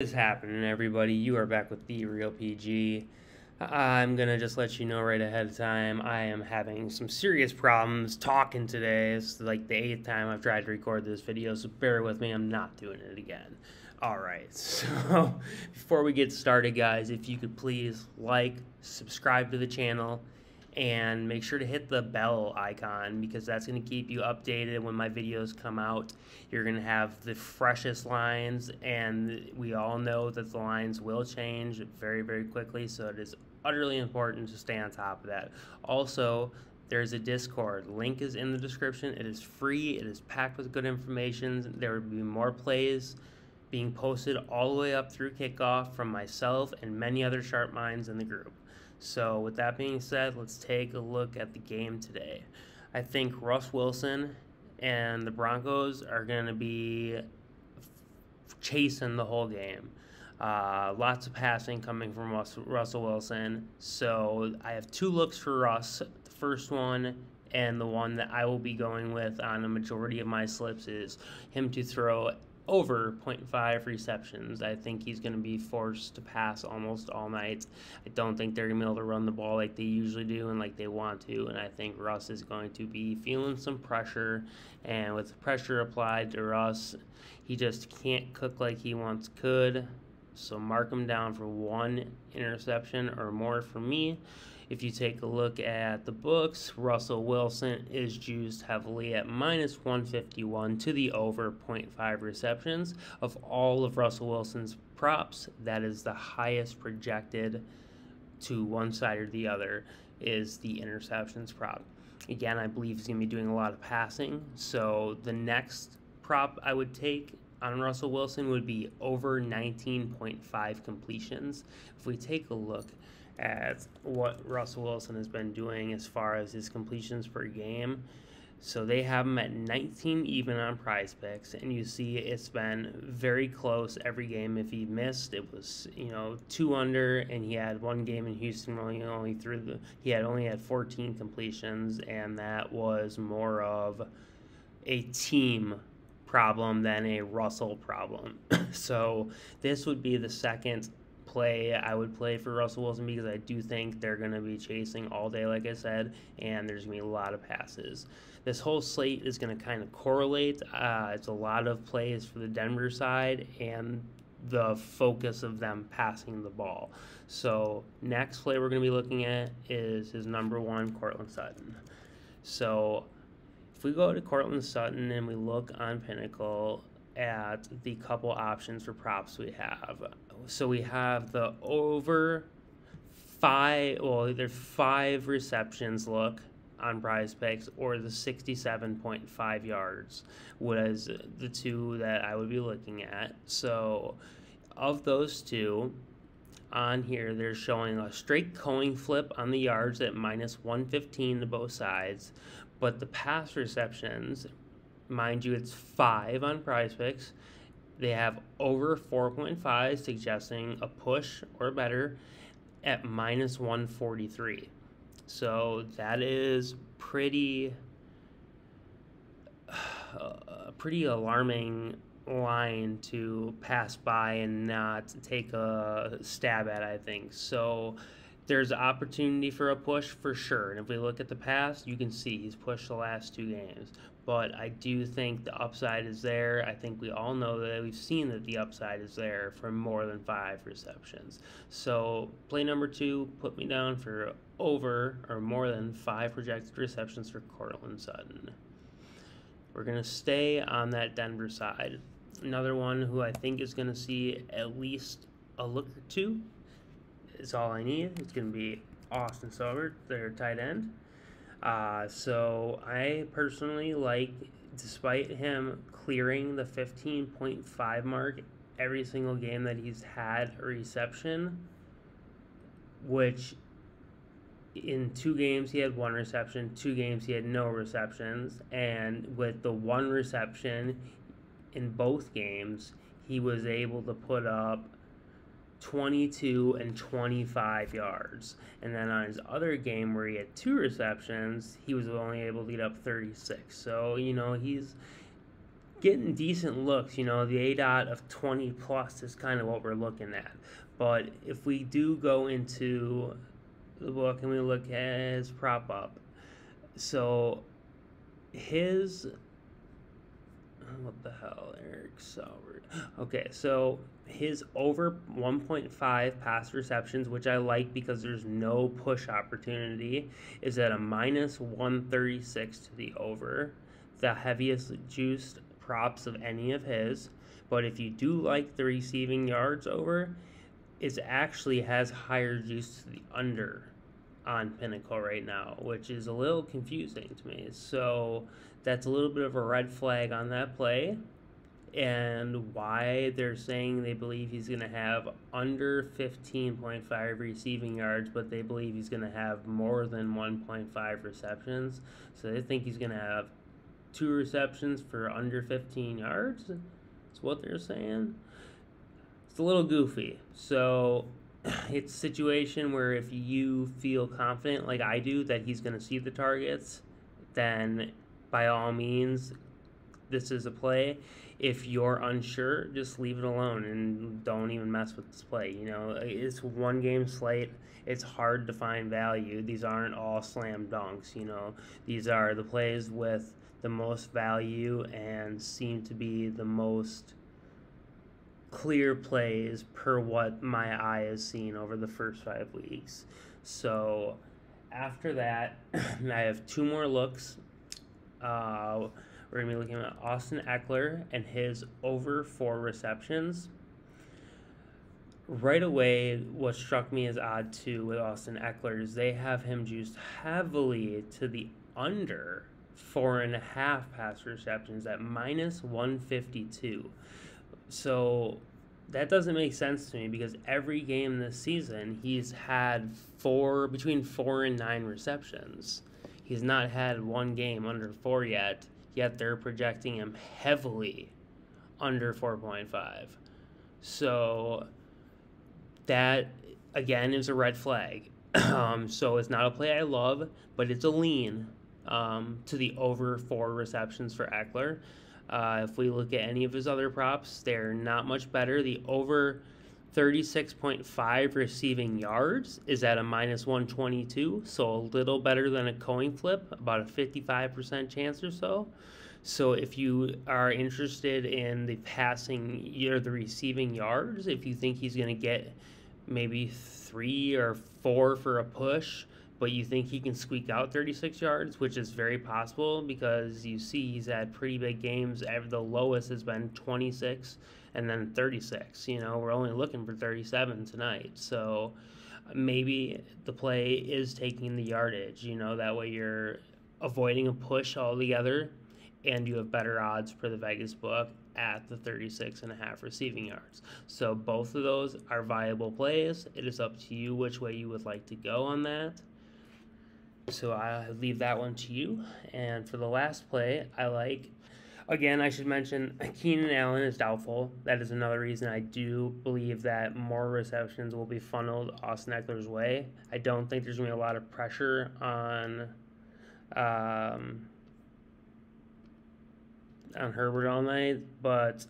What is happening, everybody? You are back with TheReal PG. I'm gonna just let you know right ahead of time, I am having some serious problems talking today. It's like the 8th time I've tried to record this video, so bear with me, I'm not doing it again. Alright, so before we get started, guys, if you could please like, subscribe to the channel, and make sure to hit the bell icon because that's going to keep you updated when my videos come out. You're going to have the freshest lines, and we all know that the lines will change very, very quickly, so it is utterly important to stay on top of that. Also, there's a Discord. Link is in the description. It is free. It is packed with good information. There will be more plays being posted all the way up through kickoff from myself and many other sharp minds in the group. So with that being said, let's take a look at the game today. I think Russ Wilson and the Broncos are going to be chasing the whole game. Lots of passing coming from Russell Wilson. So I have two looks for Russ. The first one, and the one that I will be going with on a majority of my slips, is him to throw over 0.5 receptions. I think he's going to be forced to pass almost all night. I don't think they're going to be able to run the ball like they usually do and like they want to, and I think Russ is going to be feeling some pressure, and with the pressure applied to Russ, he just can't cook like he once could. So mark him down for one interception or more for me. If you take a look at the books, Russell Wilson is juiced heavily at -151 to the over 0.5 receptions. Of all of Russell Wilson's props, that is the highest projected to one side or the other, is the interceptions prop. Again, I believe he's going to be doing a lot of passing, so the next prop I would take on Russell Wilson would be over 19.5 completions. If we take a look at what Russell Wilson has been doing as far as his completions per game, so they have him at 19 even on Prizepicks, and you see it's been very close every game. If he missed, it was 2 under, and he had one game in Houston where he only had 14 completions, and that was more of a team problem than a Russell problem. So this would be the second play I would play for Russell Wilson, because I do think they're going to be chasing all day, like I said, and there's going to be a lot of passes. This whole slate is going to kind of correlate. It's a lot of plays for the Denver side and the focus of them passing the ball. So next play we're going to be looking at is his number one, Cortland Sutton. So if we go to Cortland Sutton and we look on Pinnacle at the couple options for props we have. So we have the over 5, well, either 5 receptions look on PrizePicks, or the 67.5 yards was the two that I would be looking at. So of those two, on here they're showing a straight coin flip on the yards at -115 to both sides, but the pass receptions, mind you, it's 5 on PrizePicks. They have over 4.5, suggesting a push or better at -143. So that is pretty alarming line to pass by and not take a stab at, I think. So there's opportunity for a push for sure. And if we look at the past, you can see he's pushed the last 2 games. But I do think the upside is there. I think we all know that we've seen that the upside is there for more than 5 receptions. So play number 2, put me down for over or more than 5 projected receptions for Cortland Sutton. We're going to stay on that Denver side. Another one who I think is going to see at least a look or 2 is all I need. It's going to be Austin Soubert, their tight end. So I personally like, despite him clearing the 15.5 mark every single game that he's had a reception, which in 2 games he had 1 reception, 2 games he had no receptions, and with the 1 reception in both games, he was able to put up 22 and 25 yards. And then on his other game where he had 2 receptions, he was only able to get up 36. So, he's getting decent looks. The ADOT of 20 plus is kind of what we're looking at. But if we do go into the book and we look at his prop up, so his what the hell, Eric Soubert. Okay, so his over 1.5 pass receptions, which I like because there's no push opportunity, is at a minus 136 to the over. The heaviest juiced props of any of his. But if you do like the receiving yards over, it actually has higher juice to the under on Pinnacle right now, which is a little confusing to me. So that's a little bit of a red flag on that play, and why they're saying they believe he's going to have under 15.5 receiving yards, but they believe he's going to have more than 1.5 receptions. So they think he's going to have 2 receptions for under 15 yards. That's what they're saying. It's a little goofy. So it's a situation where if you feel confident, like I do, that he's going to see the targets, then by all means, this is a play. If you're unsure, just leave it alone and don't even mess with this play. It's one game slate. It's hard to find value. These aren't all slam dunks. These are the plays with the most value and seem to be the most clear plays per what my eye has seen over the first 5 weeks. So after that, I have 2 more looks. We're going to be looking at Austin Eckler and his over 4 receptions. Right away, what struck me as odd too with Austin Eckler is they have him juiced heavily to the under 4.5 pass receptions at minus 152. So that doesn't make sense to me because every game this season he's had between 4 and 9 receptions. He's not had one game under 4 yet they're projecting him heavily under 4.5. So that, again, is a red flag. So it's not a play I love, but it's a lean to the over 4 receptions for Eckler. If we look at any of his other props, they're not much better. The over 36.5 receiving yards is at a minus 122, so a little better than a coin flip, about a 55% chance or so. So if you are interested in the passing or the receiving yards, if you think he's going to get maybe 3 or 4 for a push, but you think he can squeak out 36 yards, which is very possible because you see he's had pretty big games. The lowest has been 26 and then 36. We're only looking for 37 tonight. So maybe the play is taking the yardage. That way you're avoiding a push altogether and you have better odds for the Vegas book at the 36.5 receiving yards. So both of those are viable plays. It is up to you which way you would like to go on that. So I leave that one to you. And for the last play, again, I should mention Keenan Allen is doubtful. That is another reason I do believe that more receptions will be funneled Austin Eckler's way. I don't think there's going to be a lot of pressure on Herbert all night, but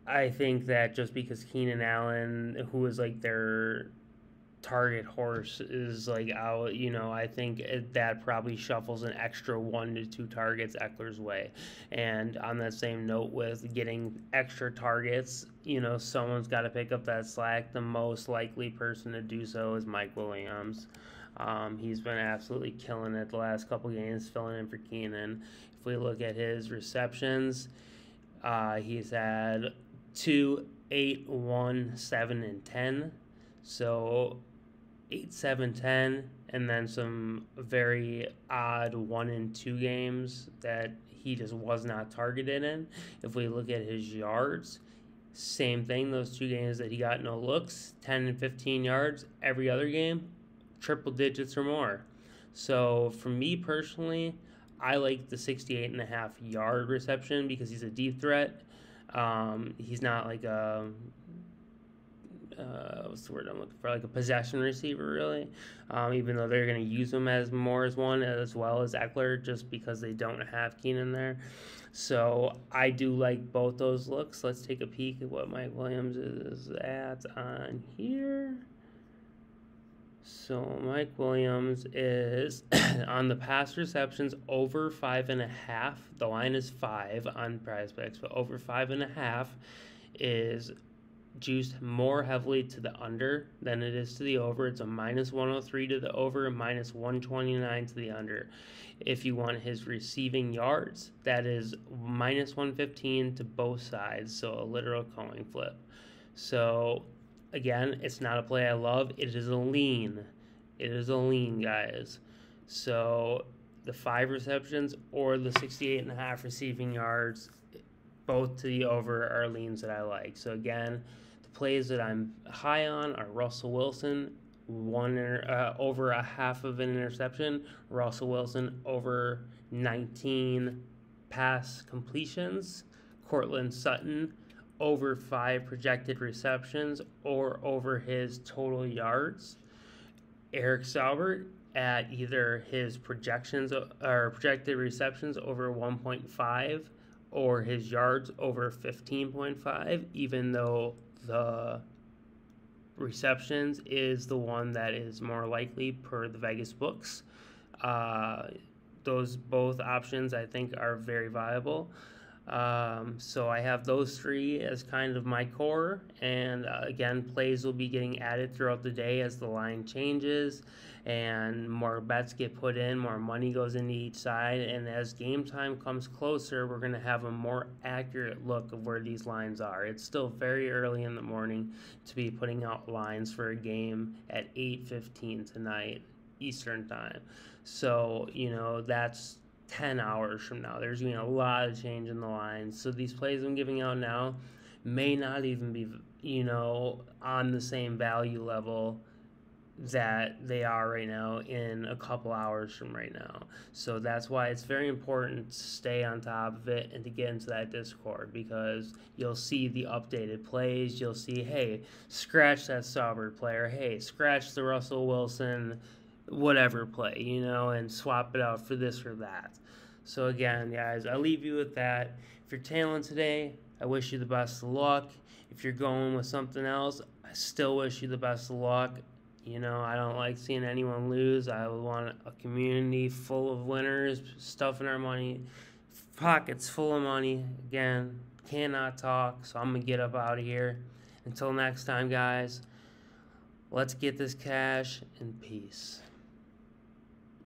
I think that just because Keenan Allen, who is like their target horse, is out, I think that probably shuffles an extra 1 to 2 targets Eckler's way. And on that same note, with getting extra targets, someone's got to pick up that slack. The most likely person to do so is Mike Williams. He's been absolutely killing it the last couple games, filling in for Keenan. If we look at his receptions, he's had 2, 8, 1, 7, and 10. So 8, 7, 10, and then some very odd 1 and 2 games that he just was not targeted in. If we look at his yards, same thing. Those 2 games that he got no looks, 10 and 15 yards. Every other game, triple digits or more. So for me personally, I like the 68.5 yard reception because he's a deep threat. He's not like a what's the word I'm looking for? Like a possession receiver, really. Even though they're going to use him as more as one, as well as Eckler, just because they don't have Keenan there. So I do like both those looks. Let's take a peek at what Mike Williams is at on here. So Mike Williams is on the pass receptions over 5.5. The line is 5 on PrizePicks, but over 5.5 is juiced more heavily to the under than it is to the over. It's a -103 to the over and -129 to the under. If you want his receiving yards, that is -115 to both sides, so a literal coin flip. So again, it's not a play I love. It is a lean. It is a lean, guys. So the 5 receptions or the 68.5 receiving yards, both to the over, are leans that I like. So again, the plays that I'm high on are Russell Wilson, over a half of an interception. Russell Wilson over 19 pass completions. Cortland Sutton over 5 projected receptions or over his total yards. Eric Soubert at either his projections or projected receptions over 1.5 or his yards over 15.5, even though the receptions is the one that is more likely per the Vegas books. Those both options I think are very viable. So I have those 3 as kind of my core, and again, plays will be getting added throughout the day as the line changes and more bets get put in, more money goes into each side, and as game time comes closer, we're going to have a more accurate look of where these lines are. It's still very early in the morning to be putting out lines for a game at 8:15 tonight Eastern time. So, that's 10 hours from now. There's going to be a lot of change in the lines. So these plays I'm giving out now may not even be, on the same value level that they are right now in a couple hours from right now. So that's why it's very important to stay on top of it and to get into that Discord, because you'll see the updated plays. You'll see, hey, scratch that Soubert player. Hey, scratch the Russell Wilson whatever play, and swap it out for this or that. So again, guys, I leave you with that. If you're tailing today, I wish you the best of luck. If you're going with something else, I still wish you the best of luck. I don't like seeing anyone lose. I want a community full of winners, stuffing our money, pockets full of money. Again, cannot talk, so I'm going to get up out of here. Until next time, guys, let's get this cash and peace.